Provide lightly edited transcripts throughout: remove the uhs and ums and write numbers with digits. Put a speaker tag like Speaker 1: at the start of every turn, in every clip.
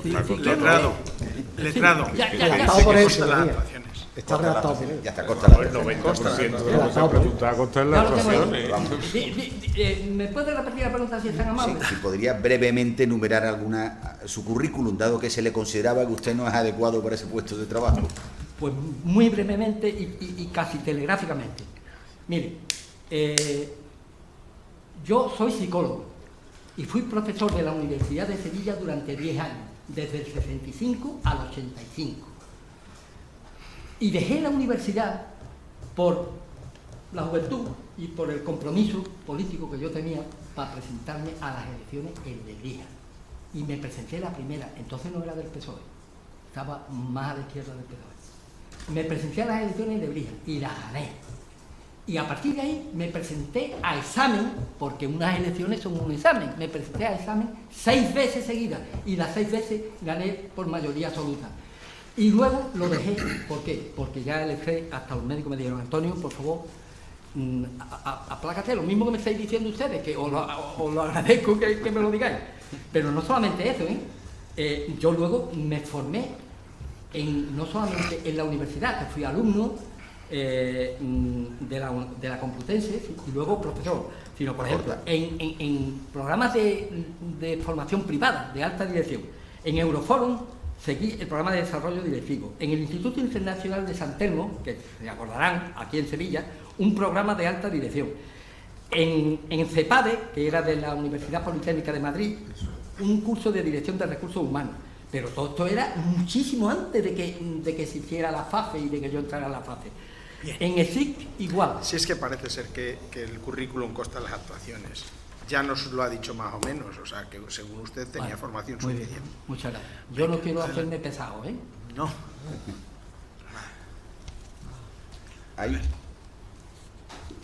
Speaker 1: Letrado.
Speaker 2: Redactado por él, está redactado por él.
Speaker 3: Ya está corta la
Speaker 4: El 90% de lo que se ha preguntado consta en las actuaciones.
Speaker 5: ¿Me puede repetir la pregunta si es tan amable?
Speaker 3: Si podría brevemente enumerar su currículum, dado que se le consideraba que usted no es adecuado para ese puesto de trabajo.
Speaker 5: Pues muy brevemente y casi telegráficamente. Mire, yo soy psicólogo y fui profesor de la Universidad de Sevilla durante 10 años, desde el 65 al 85. Y dejé la universidad por la juventud y por el compromiso político que yo tenía para presentarme a las elecciones en Lebrija. Y me presenté la primera, entonces no era del PSOE, estaba más a la izquierda del PSOE. Me presenté a las elecciones en Lebrija y las gané. Y a partir de ahí me presenté a examen, porque unas elecciones son un examen, me presenté a examen 6 veces seguidas y las 6 veces gané por mayoría absoluta. Y luego lo dejé, ¿por qué? Porque ya elegí, hasta los médicos me dijeron, Antonio, por favor, aplácate, lo mismo que me estáis diciendo ustedes, que os lo agradezco que me lo digáis. Pero no solamente eso, yo luego me formé no solamente en la universidad, que fui alumno de la Complutense y luego profesor, sino por ejemplo en programas de formación privada, de alta dirección. En Euroforum seguí el programa de desarrollo directivo. En el Instituto Internacional de San Telmo, que se acordarán, aquí en Sevilla, un programa de alta dirección. En CEPADE, que era de la Universidad Politécnica de Madrid, un curso de dirección de recursos humanos. Pero todo esto era muchísimo antes de que se hiciera la FAFE y de que yo entrara a la FAFE.
Speaker 1: Bien.
Speaker 5: En ESIC igual.
Speaker 1: Si es que parece ser que el currículum consta las actuaciones. Ya nos lo ha dicho más o menos, o sea, que según usted tenía formación
Speaker 5: muy
Speaker 1: suficiente.
Speaker 5: bien, muchas gracias. Yo no quiero hacerme pesado, ¿eh?
Speaker 1: No.
Speaker 3: Ahí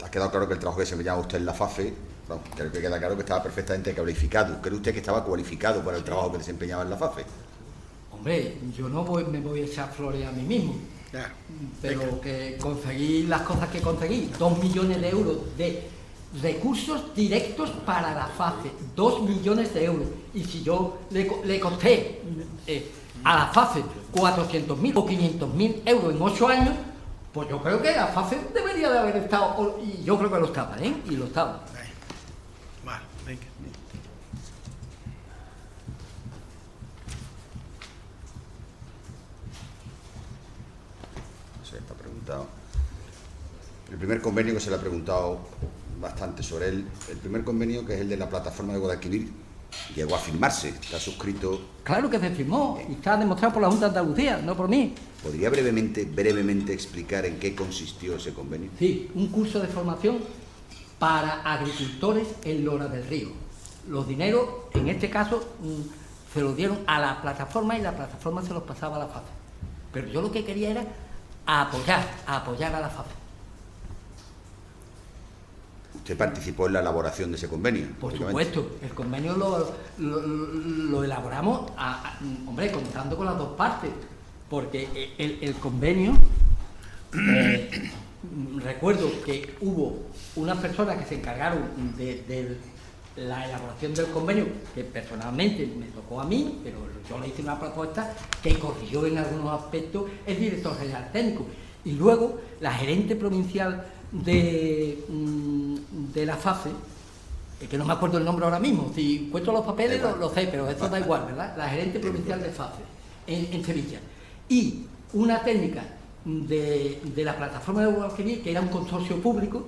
Speaker 3: ha quedado claro que el trabajo que se llama usted en la FAFE, bueno, creo que queda claro que estaba perfectamente cualificado. ¿Cree usted que estaba cualificado para el trabajo que desempeñaba en la FAFE?
Speaker 5: Hombre, yo no me voy a echar flores a mí mismo.
Speaker 1: Ya.
Speaker 5: Pero que conseguí las cosas que conseguí, 2 millones de euros de recursos directos para la FAFE, 2 millones de euros. Y si yo le costé a la FAFE 400.000 o 500.000 euros en 8 años, pues yo creo que la FAFE debería de haber estado, y yo creo que lo estaba, y lo estaba.
Speaker 1: Vale, venga.
Speaker 3: Está preguntado. El primer convenio que se le ha preguntado bastante sobre él, el primer convenio, que es el de la plataforma de Guadalquivir, llegó a firmarse, está suscrito.
Speaker 5: Claro que se firmó y está demostrado por la Junta de Andalucía, no por mí.
Speaker 3: ¿Podría brevemente explicar en qué consistió ese convenio?
Speaker 5: Sí, un curso de formación para agricultores en Lora del Río. Los dineros, en este caso, se los dieron a la plataforma y la plataforma se los pasaba a la FAFE. Pero yo lo que quería era apoyar a la FAFE.
Speaker 3: ¿Usted participó en la elaboración de ese convenio?
Speaker 5: Por supuesto, el convenio lo elaboramos, hombre, contando con las dos partes, porque el convenio, recuerdo que hubo unas personas que se encargaron de la elaboración del convenio, que personalmente me tocó a mí, pero yo le hice una propuesta que corrigió en algunos aspectos el director general técnico. Y luego la gerente provincial de la FAFE, que no me acuerdo el nombre ahora mismo, si encuentro los papeles lo sé, pero eso da igual, ¿verdad? La gerente provincial de FAFE en Sevilla. Y una técnica de la plataforma de Guadalquivir, que era un consorcio público,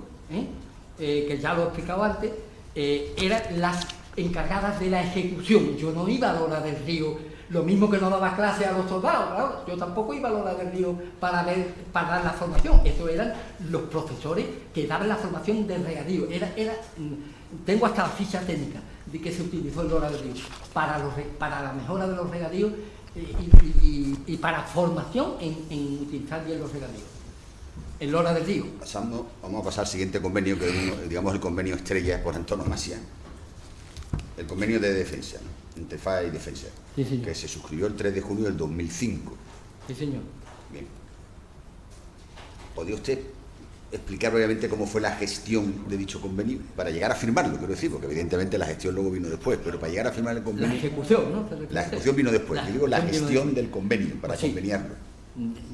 Speaker 5: que ya lo he explicado antes, eran las encargadas de la ejecución. Yo no iba a Lora del Río, lo mismo que no daba clase a los soldados, claro, yo tampoco iba a Lora del Río para dar la formación. Eso eran los profesores que daban la formación de regadío. Tengo hasta la ficha técnica de que se utilizó en Lora del Río para la mejora de los regadíos y para formación en utilizar bien los regadíos. En Lora del Río.
Speaker 3: Vamos a pasar al siguiente convenio, que es, digamos, el convenio estrella por antonomasia. El convenio de defensa, ¿no? Entre FAE y Defensa,
Speaker 5: sí, señor,
Speaker 3: que se suscribió el 3 de junio del 2005.
Speaker 5: Sí, señor.
Speaker 3: Bien. ¿Podría usted explicar brevemente cómo fue la gestión de dicho convenio para llegar a firmarlo, quiero decir, porque evidentemente la gestión luego vino después, pero para llegar a firmar el convenio...
Speaker 5: La ejecución, ¿no?
Speaker 3: La ejecución vino después, yo digo la gestión del convenio, para conveniarlo.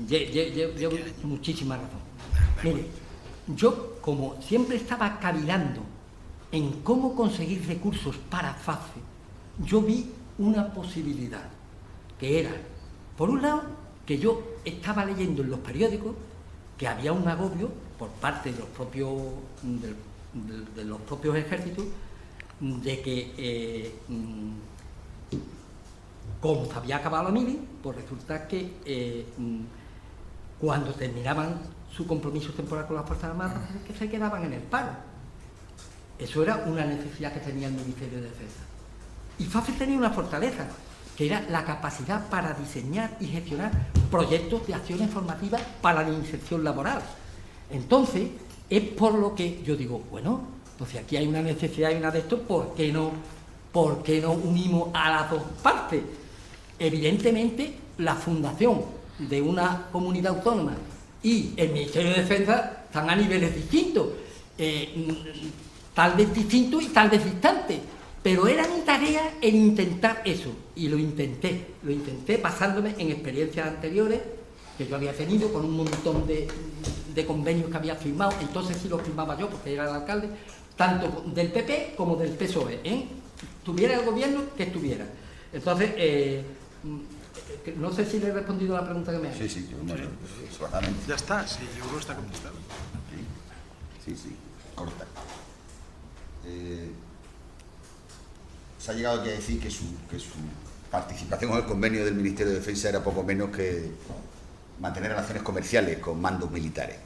Speaker 5: Llevo muchísima razón. Mire, yo como siempre estaba cavilando en cómo conseguir recursos para FAFE, yo vi una posibilidad, que era, por un lado, que yo estaba leyendo en los periódicos que había un agobio por parte de los propios, de los propios ejércitos, de que como se había acabado la mili, pues resulta que cuando terminaban su compromiso temporal con las Fuerzas Armadas, que se quedaban en el paro. Eso era una necesidad que tenía el Ministerio de Defensa. Y FAFE tenía una fortaleza, que era la capacidad para diseñar y gestionar proyectos de acciones formativas para la inserción laboral. Entonces, es por lo que yo digo, bueno, pues si aquí hay una necesidad y una de esto, ¿por qué no unimos a las dos partes? Evidentemente, la fundación de una comunidad autónoma y el Ministerio de Defensa están a niveles distintos, tal vez distintos y tal vez distantes, pero era mi tarea el intentar eso, y lo intenté basándome en experiencias anteriores que yo había tenido con un montón de convenios que había firmado. Entonces sí los firmaba yo porque era el alcalde, tanto del PP como del PSOE, tuviera el gobierno que estuviera. Entonces, no sé si le he respondido a la pregunta que me ha hecho.
Speaker 3: Sí,
Speaker 1: ya está, sí, yo creo que está contestado.
Speaker 3: Sí, corta. Se ha llegado aquí a decir que su participación en el convenio del Ministerio de Defensa era poco menos que mantener relaciones comerciales con mandos militares.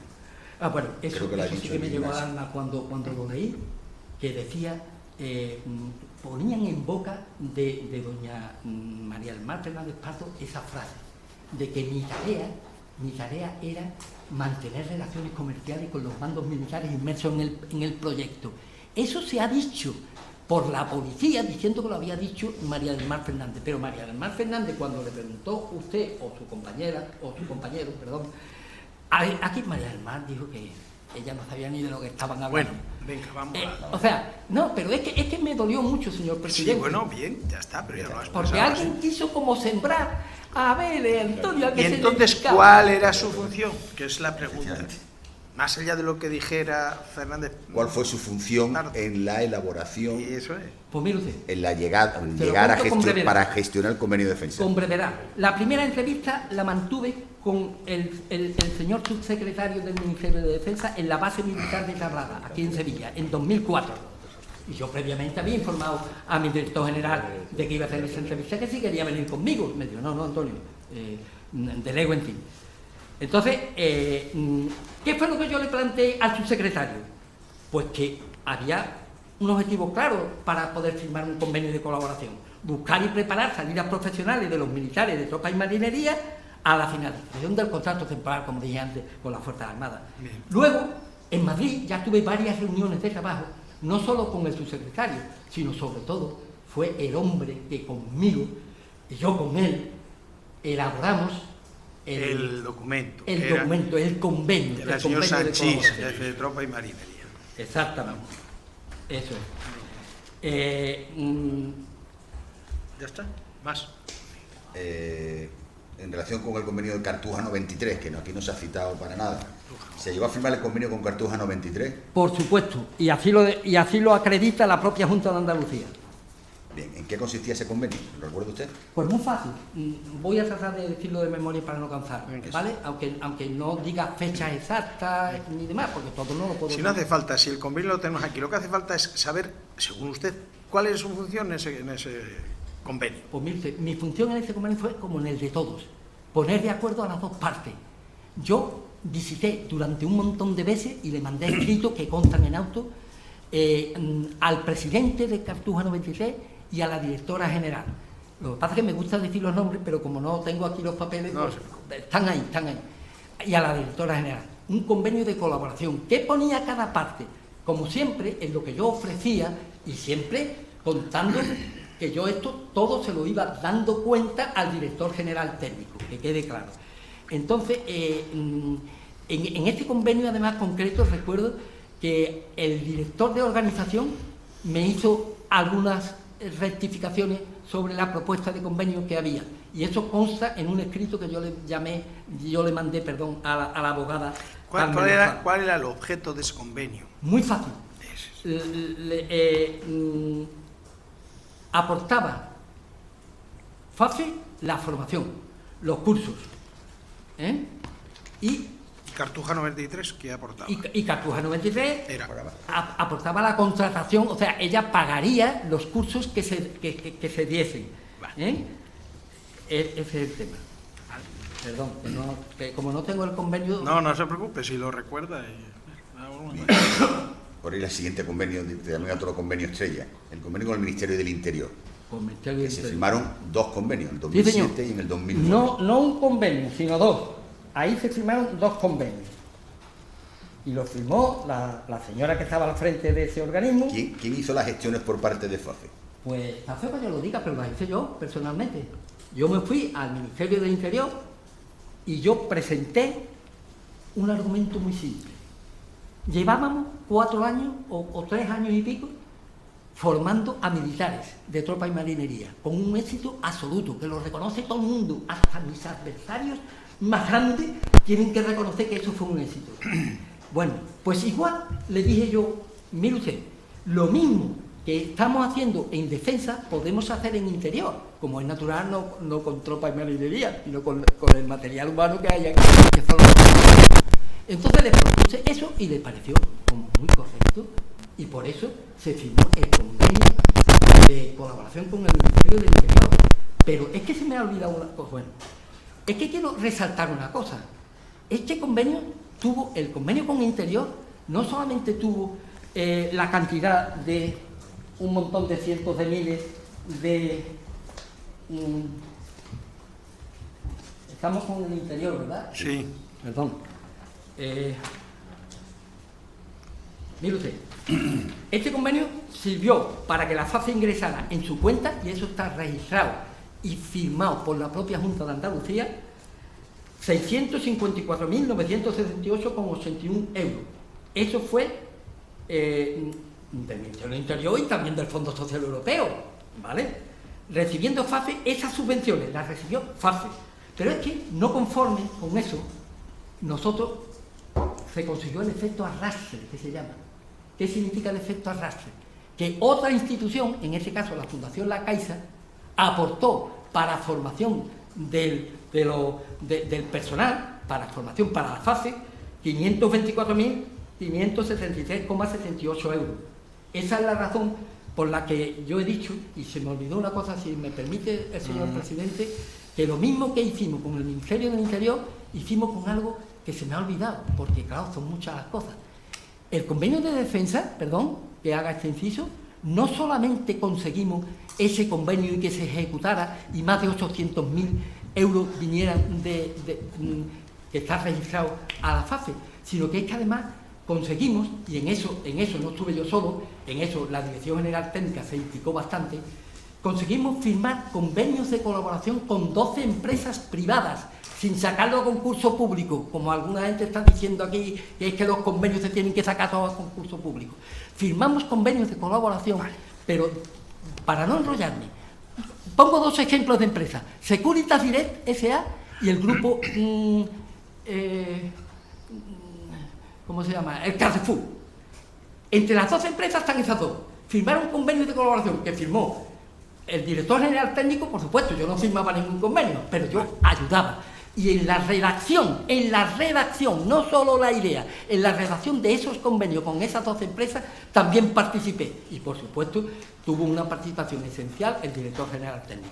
Speaker 5: Bueno, eso sí que me llegó al alma cuando lo leí, que decía, ponían en boca de doña María del Mar Fernández Pardo esa frase, de que mi tarea era mantener relaciones comerciales con los mandos militares inmersos en el proyecto. Eso se ha dicho por la policía, diciendo que lo había dicho María del Mar Fernández, pero María del Mar Fernández, cuando le preguntó usted o su compañero, aquí María del Mar dijo que ella no sabía ni de lo que estaban hablando.
Speaker 1: Bueno, venga, vamos.
Speaker 5: O sea, no, pero es que me dolió mucho, señor presidente.
Speaker 1: Sí, bueno, bien, ya está, pero ya lo has
Speaker 5: porque
Speaker 1: pasado,
Speaker 5: alguien quiso como sembrar a ver, Antonio, a que
Speaker 1: ¿y
Speaker 5: se
Speaker 1: entonces
Speaker 5: dedicaba?
Speaker 1: cuál era su función? Que es la pregunta. Más allá de lo que dijera Fernández.
Speaker 3: ¿Cuál fue su función en la elaboración?
Speaker 1: Y eso es.
Speaker 5: Pues mire usted.
Speaker 3: En la llegar a para gestionar el convenio de defensa.
Speaker 5: Con brevedad. La primera entrevista la mantuve con el señor subsecretario del Ministerio de Defensa en la base militar de Tablada, aquí en Sevilla, en 2004. Y yo previamente había informado a mi director general de que iba a hacer esa entrevista, que sí quería venir conmigo. Me dijo, no, Antonio, delego en ti. Entonces, ¿qué fue lo que yo le planteé al subsecretario? Pues que había un objetivo claro para poder firmar un convenio de colaboración: buscar y preparar salidas profesionales de los militares de tropas y marinería a la finalización del contrato temporal, como dije antes, con las Fuerzas Armadas. Bien. Luego, en Madrid ya tuve varias reuniones de trabajo, no solo con el subsecretario, sino sobre todo fue el hombre que conmigo y yo con él elaboramos el documento, el convenio.
Speaker 1: El señor Sanchís, jefe de tropa y marinería.
Speaker 5: Exactamente. Eso es.
Speaker 1: Ya está. Más.
Speaker 3: En relación con el convenio de Cartuja 93, que aquí no se ha citado para nada, ¿se llegó a firmar el convenio con Cartuja 93?
Speaker 5: Por supuesto, y así lo acredita la propia Junta de Andalucía.
Speaker 3: Bien, ¿en qué consistía ese convenio? ¿Lo recuerda usted?
Speaker 5: Pues muy fácil. Voy a tratar de decirlo de memoria para no cansar, ¿vale? Aunque no diga fechas exactas ni demás, porque todo no lo puedo...
Speaker 1: Si no hace falta, si el convenio lo tenemos aquí, lo que hace falta es saber, según usted, cuál es su función en ese convenio.
Speaker 5: Pues mire, mi función en ese convenio fue como en el de todos, poner de acuerdo a las dos partes. Yo visité durante un montón de veces y le mandé escritos que constan en auto al presidente de Cartuja 93 y a la directora general. Lo que pasa es que me gusta decir los nombres, pero como no tengo aquí los papeles, no, pues, están ahí. Y a la directora general. Un convenio de colaboración. ¿Qué ponía cada parte? Como siempre, en lo que yo ofrecía, y siempre contando que yo esto todo se lo iba dando cuenta al director general técnico, que quede claro. Entonces, En este convenio, además, concreto, recuerdo que el director de organización me hizo algunas rectificaciones sobre la propuesta de convenio que había, y eso consta en un escrito que yo le mandé a la abogada.
Speaker 1: ¿Cuál era el objeto de ese convenio?
Speaker 5: Muy fácil. Aportaba FAFE la formación, los cursos, y
Speaker 1: Cartuja 93, ¿qué aportaba?
Speaker 5: Y Cartuja 93
Speaker 1: Era.
Speaker 5: aportaba la contratación, o sea, ella pagaría los cursos que se diesen. Ese es el tema. Perdón, que como no tengo el convenio...
Speaker 1: No se preocupe, si lo recuerda.
Speaker 3: Por ahí el siguiente convenio, también otro convenio estrella, el convenio con el Ministerio del Interior. Que se firmaron 2 convenios, en el 2007 y en el 2009.
Speaker 5: No un convenio, sino 2. Ahí se firmaron 2 convenios. Y lo firmó la señora que estaba al frente de ese organismo.
Speaker 3: ¿Quién hizo las gestiones por parte de FAFE?
Speaker 5: Pues está feo que yo lo diga, pero las hice yo personalmente. Yo me fui al Ministerio del Interior y yo presenté un argumento muy simple. Llevábamos 4 años o 3 años y pico formando a militares de tropa y marinería, con un éxito absoluto, que lo reconoce todo el mundo, hasta mis adversarios más grandes tienen que reconocer que eso fue un éxito. Bueno, pues igual le dije yo, mire usted, lo mismo que estamos haciendo en defensa podemos hacer en interior, como es natural, no con tropa y marinería, sino con el material humano que hay aquí, que son los... Entonces le propuse eso y le pareció como muy correcto, y por eso se firmó el convenio de colaboración con el Ministerio del Interior. Pero es que se me ha olvidado una cosa. Bueno, es que quiero resaltar una cosa. Este convenio el convenio con Interior no solamente tuvo la cantidad de un montón de cientos de miles de... estamos con el Interior, ¿verdad?
Speaker 1: Sí.
Speaker 5: Perdón. Mire usted, este convenio sirvió para que la FAFE ingresara en su cuenta, y eso está registrado y firmado por la propia Junta de Andalucía, 654.978,81 euros. Eso fue del Ministerio del Interior y también del Fondo Social Europeo, ¿vale? Recibiendo FAFE esas subvenciones, las recibió FAFE. Pero es que, no conforme con eso, nosotros se consiguió el efecto arrastre, que se llama. ¿Qué significa el efecto arrastre? Que otra institución, en este caso la Fundación La Caixa, aportó para formación del personal, para formación para la FAFE, 524.573,78 euros. Esa es la razón por la que yo he dicho, y se me olvidó una cosa, si me permite el señor presidente, que lo mismo que hicimos con el Ministerio del Interior, hicimos con algo que se me ha olvidado, porque claro, son muchas las cosas. El convenio de defensa, que haga este inciso, no solamente conseguimos ese convenio y que se ejecutara y más de 800.000 euros vinieran que está registrado a la FAFE, sino que es que además conseguimos, y en eso no estuve yo solo, en eso la Dirección General Técnica se implicó bastante, conseguimos firmar convenios de colaboración con 12 empresas privadas, sin sacarlo a concurso público, como alguna gente está diciendo aquí, que es que los convenios se tienen que sacar todos a concurso público. Firmamos convenios de colaboración, pero para no enrollarme, pongo 2 ejemplos de empresas: Securitas Direct S.A. y el grupo, ¿cómo se llama? El Carrefour. Entre las 2 empresas están esas 2. Firmaron convenios de colaboración que firmó el director general técnico, por supuesto, yo no firmaba ningún convenio, pero yo ayudaba. Y en la redacción, no solo la idea, en la redacción de esos convenios con esas 2 empresas también participé. Y por supuesto, tuvo una participación esencial el director general técnico.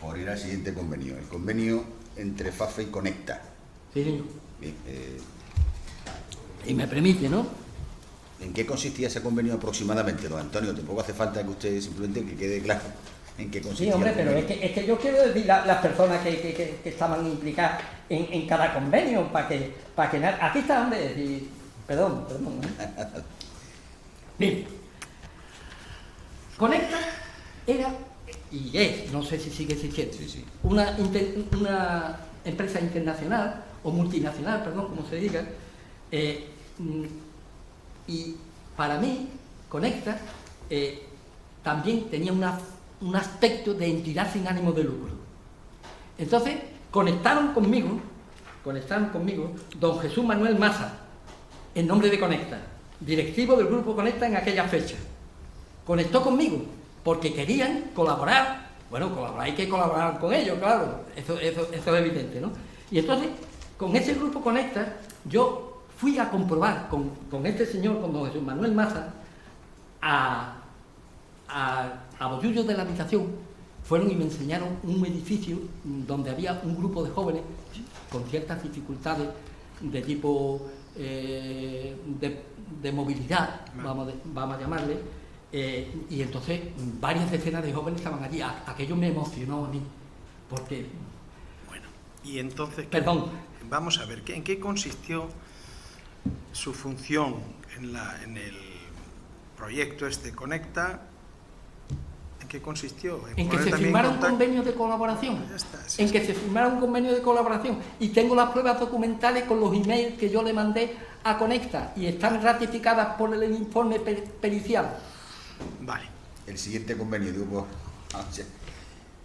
Speaker 3: Por ir al siguiente convenio, el convenio entre FAFE y Conecta.
Speaker 5: Sí, señor.
Speaker 3: Bien,
Speaker 5: y me permite, ¿no?
Speaker 3: ¿En qué consistía ese convenio aproximadamente, don Antonio? Tampoco hace falta que usted simplemente que quede claro en qué consistía.
Speaker 5: Sí, hombre, pero es que yo quiero decir las personas que estaban implicadas en cada convenio, para que aquí está, hombre, perdón. Bien. Conecta era, y es, no sé si sigue existiendo,
Speaker 3: sí.
Speaker 5: una empresa internacional o multinacional, perdón, como se diga, y para mí, Conecta también tenía un aspecto de entidad sin ánimo de lucro. Entonces, conectaron conmigo don Jesús Manuel Maza, en nombre de Conecta, directivo del Grupo Conecta en aquella fecha. Conectó conmigo porque querían colaborar. Bueno, colaborar, hay que colaborar con ellos, claro, eso es evidente, ¿no? Y entonces, con ese Grupo Conecta, yo fui a comprobar con este señor, con don Jesús Manuel Maza, a Bollullos de la Habitación. Fueron y me enseñaron un edificio donde había un grupo de jóvenes con ciertas dificultades de tipo de movilidad, vamos a llamarle, y entonces varias decenas de jóvenes estaban allí. Aquello me emocionó a mí, porque...
Speaker 1: Bueno, y entonces...
Speaker 5: Perdón.
Speaker 1: Vamos a ver, ¿en qué consistió su función en el proyecto Conecta? ¿En qué consistió?
Speaker 5: En que se firmara un convenio de colaboración.
Speaker 1: Ya está, sí,
Speaker 5: en que se firmara un convenio de colaboración. Y tengo las pruebas documentales con los emails que yo le mandé a Conecta y están ratificadas por el informe pericial.
Speaker 1: Vale.
Speaker 3: El siguiente convenio de Hugo,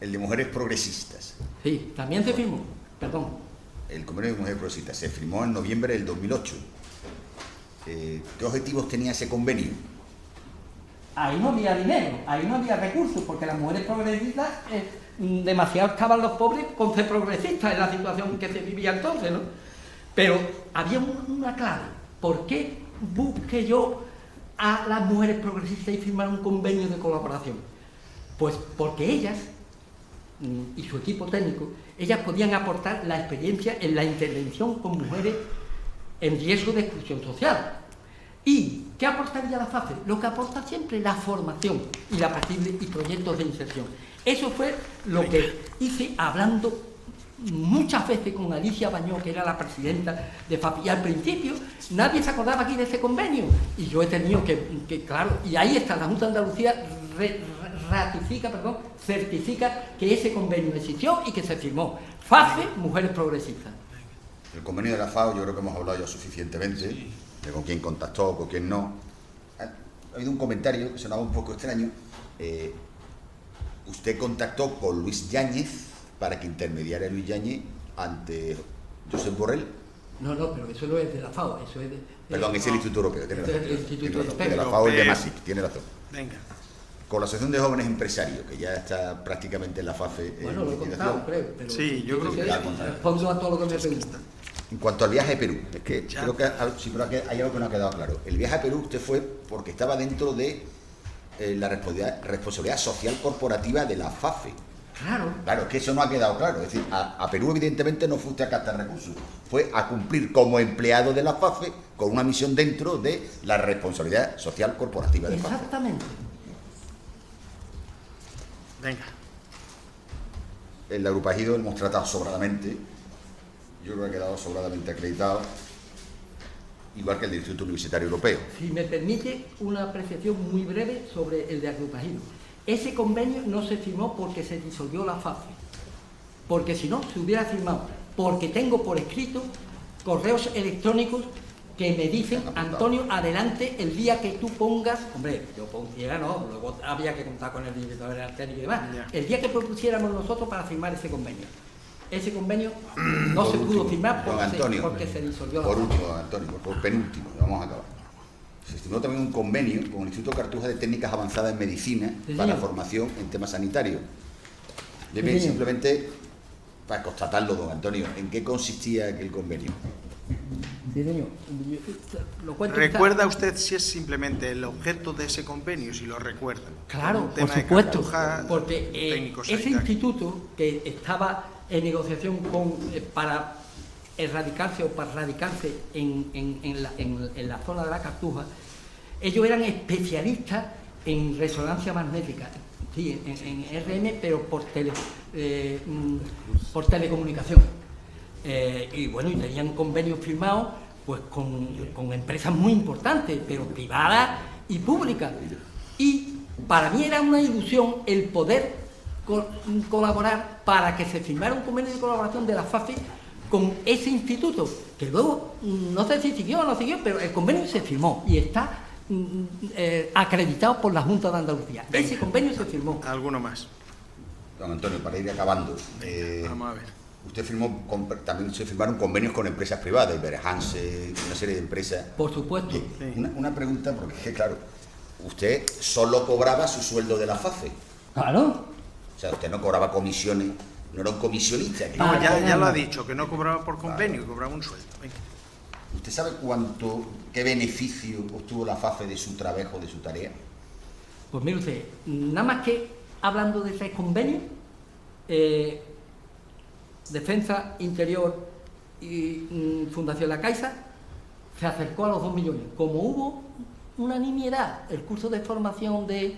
Speaker 3: el de mujeres progresistas.
Speaker 5: Sí, también se firmó. Perdón.
Speaker 3: El convenio de mujeres progresistas se firmó en noviembre del 2008. ¿Qué objetivos tenía ese convenio?
Speaker 5: Ahí no había dinero, ahí no había recursos, porque las mujeres progresistas, demasiado estaban los pobres con ser progresistas en la situación que se vivía entonces, ¿no? Pero había una clave. ¿Por qué busqué yo a las mujeres progresistas y firmar un convenio de colaboración? Pues porque ellas, y su equipo técnico, ellas podían aportar la experiencia en la intervención con mujeres en riesgo de exclusión social. ¿Y qué aportaría la FAFE? Lo que aporta siempre, la formación y y proyectos de inserción. Eso fue lo que hice hablando muchas veces con Alicia Bañó, que era la presidenta de FAFE. Y al principio nadie se acordaba aquí de ese convenio. Y yo he tenido que claro, y ahí está, la Junta de Andalucía certifica que ese convenio existió y que se firmó. FAFE, Mujeres Progresistas.
Speaker 3: El convenio de la FAO yo creo que hemos hablado ya suficientemente, de con quién contactó, con quién no. Ha habido un comentario que sonaba un poco extraño. Usted contactó con Luis Yáñez para que intermediara Luis Yáñez ante Josep Borrell.
Speaker 5: No, pero eso no es de la FAO, eso es de...
Speaker 3: Perdón, es el Instituto Europeo, tiene razón.
Speaker 5: El Instituto Europeo.
Speaker 3: De la FAO es de Masic, tiene razón.
Speaker 1: Venga.
Speaker 3: Con la Asociación de Jóvenes Empresarios, que ya está prácticamente en la FAFE.
Speaker 5: Bueno, lo he contado, creo. Pero
Speaker 1: sí, yo creo que...
Speaker 5: Respondo a todo lo que me preguntan.
Speaker 3: En cuanto al viaje a Perú, es que creo que hay algo que no ha quedado claro. El viaje a Perú usted fue porque estaba dentro de la responsabilidad social corporativa de la FAFE. Claro, es que eso no ha quedado claro. Es decir, a Perú evidentemente no fue usted a captar recursos, fue a cumplir como empleado de la FAFE con una misión dentro de la responsabilidad social corporativa de la FAFE.
Speaker 5: Exactamente.
Speaker 1: Venga.
Speaker 3: El agrupajido lo hemos tratado sobradamente. Yo creo que ha quedado sobradamente acreditado, igual que el del Instituto Universitario Europeo.
Speaker 5: Si me permite una apreciación muy breve sobre el de Agrupajido. Ese convenio no se firmó porque se disolvió la FAFE, porque si no se hubiera firmado, porque tengo por escrito correos electrónicos que me dicen, Antonio, adelante el día que tú pongas, hombre, yo pusiera, no, luego había que contar con el director técnico y demás, el día que propusiéramos nosotros para firmar ese convenio. Ese convenio no se pudo firmar porque se disolvió la FAFE.
Speaker 3: Por último, Antonio, por penúltimo, vamos a acabar. Se estimó también un convenio con el Instituto Cartuja de Técnicas Avanzadas en Medicina para formación en temas sanitarios. Debe simplemente, para constatarlo, don Antonio, ¿en qué consistía aquel convenio?
Speaker 5: Sí, señor.
Speaker 1: ¿Recuerda usted si es simplemente el objeto de ese convenio, si lo recuerda?
Speaker 5: Claro, por supuesto, porque ese instituto que estaba en negociación para erradicarse o para radicarse en la zona de la Cartuja, ellos eran especialistas en resonancia magnética, sí, en RM, pero por telecomunicación. Y bueno, y tenían convenios firmados pues con empresas muy importantes, pero privadas y públicas. Y para mí era una ilusión el poder colaborar para que se firmara un convenio de colaboración de la FAFE con ese instituto, que luego no sé si siguió o no siguió, pero el convenio se firmó y está acreditado por la Junta de Andalucía.
Speaker 1: Venga.
Speaker 5: Ese convenio se firmó.
Speaker 1: ¿Alguno más?
Speaker 3: Don Antonio, para ir acabando,
Speaker 1: Vamos a ver.
Speaker 3: usted también se firmaron convenios con empresas privadas, Iberhanse, una serie de empresas.
Speaker 5: Por supuesto.
Speaker 3: Bien, una pregunta, porque es que, claro, usted solo cobraba su sueldo de la FAFE.
Speaker 5: Claro.
Speaker 3: O sea, usted no cobraba comisiones, no era un comisionista.
Speaker 1: No, ya lo ha dicho, que no cobraba por convenio, cobraba un sueldo. Venga.
Speaker 3: ¿Usted sabe qué beneficio obtuvo la FAFE de su trabajo, de su tarea?
Speaker 5: Pues mire usted, nada más que hablando de ese convenio, Defensa Interior y Fundación La Caixa se acercó a los 2 millones. Como hubo una nimiedad, el curso de formación en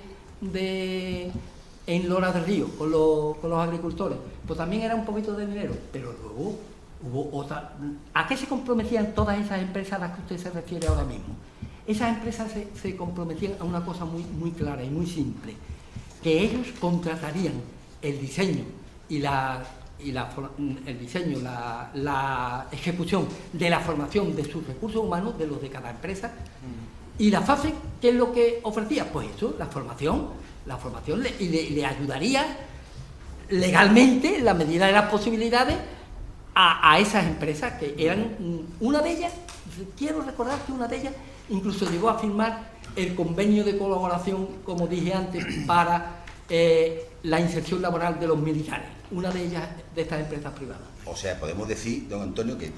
Speaker 5: Loras del Río con los agricultores, pues también era un poquito de dinero, pero luego hubo otra. ¿A qué se comprometían todas esas empresas a las que usted se refiere ahora mismo? Esas empresas se comprometían a una cosa muy, muy clara y muy simple, que ellos contratarían el diseño y la ejecución de la formación de sus recursos humanos, de los de cada empresa. Y la FAFE, ¿qué es lo que ofrecía? Pues eso, la formación le ayudaría legalmente, en la medida de las posibilidades, a esas empresas que eran, una de ellas, quiero recordar que una de ellas incluso llegó a firmar el convenio de colaboración, como dije antes, para la inserción laboral de los militares, una de ellas de estas empresas privadas.
Speaker 3: O sea, podemos decir, don Antonio, que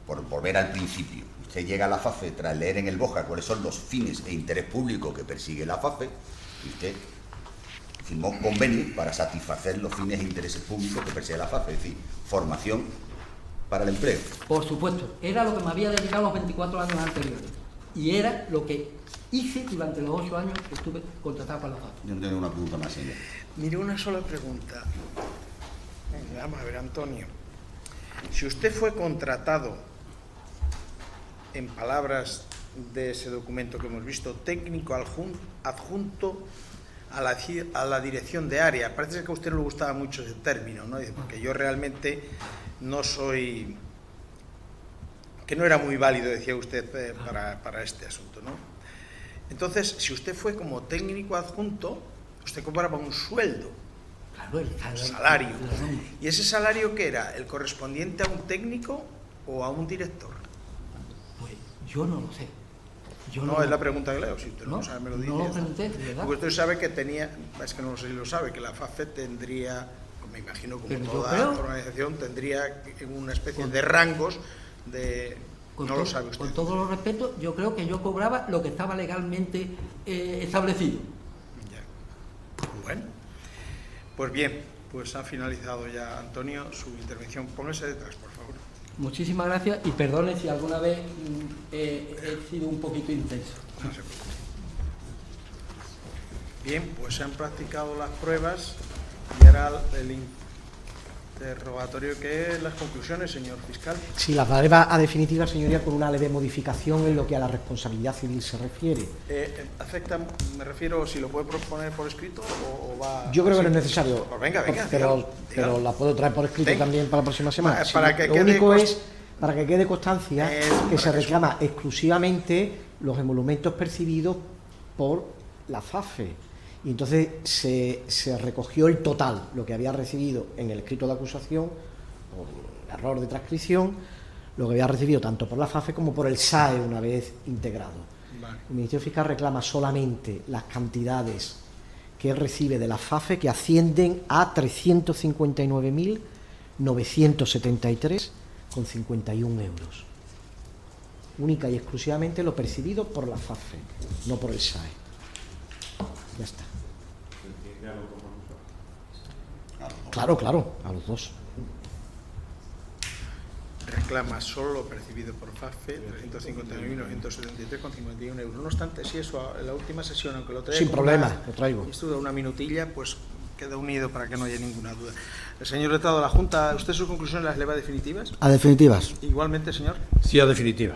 Speaker 3: por volver al principio, usted llega a la FAFE tras leer en el BOJA cuáles son los fines e interés público que persigue la FAFE, y usted firmó un convenio para satisfacer los fines e intereses públicos que persigue la FAFE, es decir, formación para el empleo.
Speaker 5: Por supuesto, era lo que me había dedicado los 24 años anteriores, y era lo que hice durante los 8 años que estuve contratado para la FAFE.
Speaker 3: Yo no tengo una pregunta más, señor.
Speaker 1: Mire, una sola pregunta. Vamos a ver, Antonio. Si usted fue contratado, en palabras de ese documento que hemos visto, técnico adjunto a la dirección de área, parece que a usted no le gustaba mucho ese término, ¿no? Dice, porque yo realmente no soy... que no era muy válido, decía usted, para este asunto, ¿no? Entonces, si usted fue como técnico adjunto, usted cobraba un sueldo,
Speaker 5: Claro, el
Speaker 1: salario. ¿Y ese salario qué era? ¿El correspondiente a un técnico o a un director?
Speaker 5: Pues yo no lo sé.
Speaker 1: No, es la pregunta que leo, si usted no lo sabe, me lo dice.
Speaker 5: No lo pregunté, de verdad.
Speaker 1: Porque usted sabe que tenía, es que no sé si lo sabe, que la FAFE tendría, me imagino como
Speaker 5: Pero
Speaker 1: toda organización, tendría una especie de rangos de... No lo sabe usted.
Speaker 5: Con todos los respetos, yo creo que yo cobraba lo que estaba legalmente establecido.
Speaker 1: Ya. Bueno, pues bien, pues ha finalizado ya, Antonio, su intervención. Póngase detrás, por favor.
Speaker 5: Muchísimas gracias y perdone si alguna vez he sido un poquito intenso.
Speaker 1: No se preocupe. Bien, pues se han practicado las pruebas y ahora el interrogatorio, que es las conclusiones, señor fiscal.
Speaker 2: Sí, las daré a definitiva, señoría, con una leve modificación en lo que a la responsabilidad civil se refiere.
Speaker 1: ¿Afecta, me refiero, si lo puede proponer por escrito o va...?
Speaker 2: Yo creo que no es necesario,
Speaker 1: Pues venga,
Speaker 2: pero la puedo traer por escrito también para la próxima semana.
Speaker 1: Para que
Speaker 2: lo
Speaker 1: quede
Speaker 2: único es, para que quede constancia, que se
Speaker 1: para que
Speaker 2: reclama exclusivamente los emolumentos percibidos por la FAFE. Y entonces se recogió el total, lo que había recibido en el escrito de acusación, por error de transcripción, lo que había recibido tanto por la FAFE como por el SAE una vez integrado.
Speaker 1: Vale.
Speaker 2: El Ministerio Fiscal reclama solamente las cantidades que recibe de la FAFE, que ascienden a 359.973,51 euros. Única y exclusivamente lo percibido por la FAFE, no por el SAE. Ya está. Claro, a los dos.
Speaker 1: Reclama solo lo percibido por FAFE, 351.973,51 euros. No obstante, si eso en la última sesión, aunque lo traiga
Speaker 2: sin problema, lo traigo.
Speaker 1: Esto da una minutilla, pues queda unido para que no haya ninguna duda. El señor letrado de la Junta, ¿usted sus conclusiones las eleva definitivas?
Speaker 6: A definitivas.
Speaker 1: Igualmente, señor.
Speaker 6: Sí, a definitiva.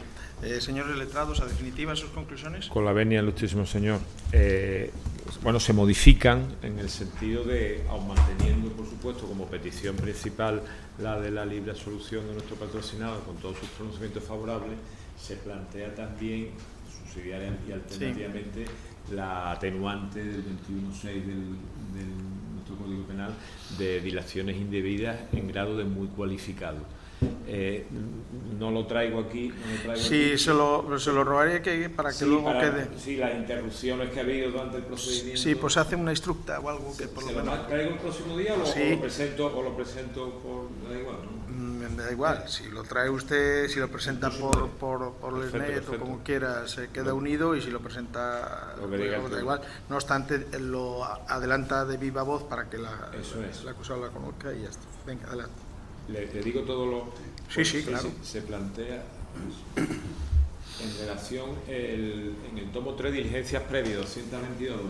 Speaker 1: Señores letrados, a definitiva sus conclusiones.
Speaker 4: Con la venia, ilustrísimo señor. Bueno, se modifican en el sentido de, aun manteniendo, por supuesto, como petición principal la de la libre absolución de nuestro patrocinado con todos sus pronunciamientos favorables, se plantea también, subsidiaria y alternativamente, la atenuante del 21.6 del nuestro Código Penal de dilaciones indebidas en grado de muy cualificado. No lo traigo aquí.
Speaker 1: Sí,
Speaker 4: aquí.
Speaker 1: se lo robaría para que luego quede.
Speaker 4: Sí, las interrupciones que ha habido durante el procedimiento.
Speaker 1: Sí, pues hace una instructa o algo que por lo menos.
Speaker 4: ¿Lo traigo el próximo día o lo presento por... Da igual, ¿no?
Speaker 1: Me da igual, si lo trae usted, si lo presenta por el net o como quiera, se queda unido, y si lo presenta, da igual. No obstante, lo adelanta de viva voz para que la acusada la conozca y ya está. Venga, adelante.
Speaker 4: Le digo todo lo...
Speaker 1: Sí, claro.
Speaker 4: Se plantea en relación en el tomo 3, diligencias previas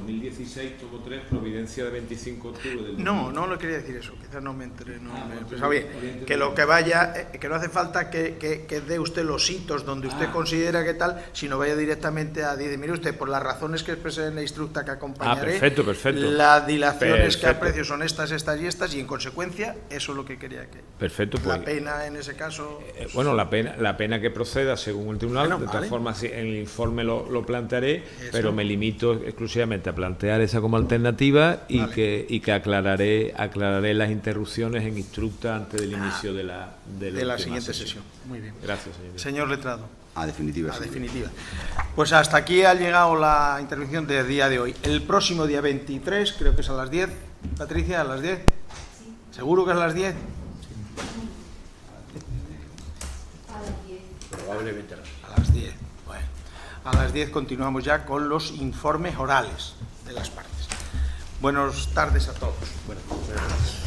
Speaker 4: 222-2016, tomo 3, providencia de 25 de octubre del...
Speaker 1: No lo quería decir eso, quizás no me enteré, pensaba bien, que lo que vaya, que no hace falta que dé usted los hitos donde usted considera que tal, sino vaya directamente a decir, mire usted, por las razones que expresé en la instructa que acompañaré,
Speaker 4: perfecto.
Speaker 1: las dilaciones que aprecio son estas y estas, y en consecuencia, eso es lo que quería que...
Speaker 4: Perfecto, pues...
Speaker 1: La pena en ese caso...
Speaker 4: bueno, la pena que proceda según el tribunal, de todas formas en el informe lo plantearé, pero me limito exclusivamente a plantear esa como alternativa y que aclararé las interrupciones en instructa antes del inicio de la
Speaker 1: siguiente sesión. Muy bien.
Speaker 4: Gracias, señor.
Speaker 1: Señor letrado.
Speaker 3: A definitiva.
Speaker 1: A definitiva. Pues hasta aquí ha llegado la intervención del día de hoy. El próximo día 23, creo que es a las 10. Patricia, ¿a las 10? ¿Seguro que es a las 10? Sí.
Speaker 5: Probablemente
Speaker 1: a las 10. Bueno, a las 10 continuamos ya con los informes orales de las partes. Buenas tardes a todos.
Speaker 5: Buenas tardes.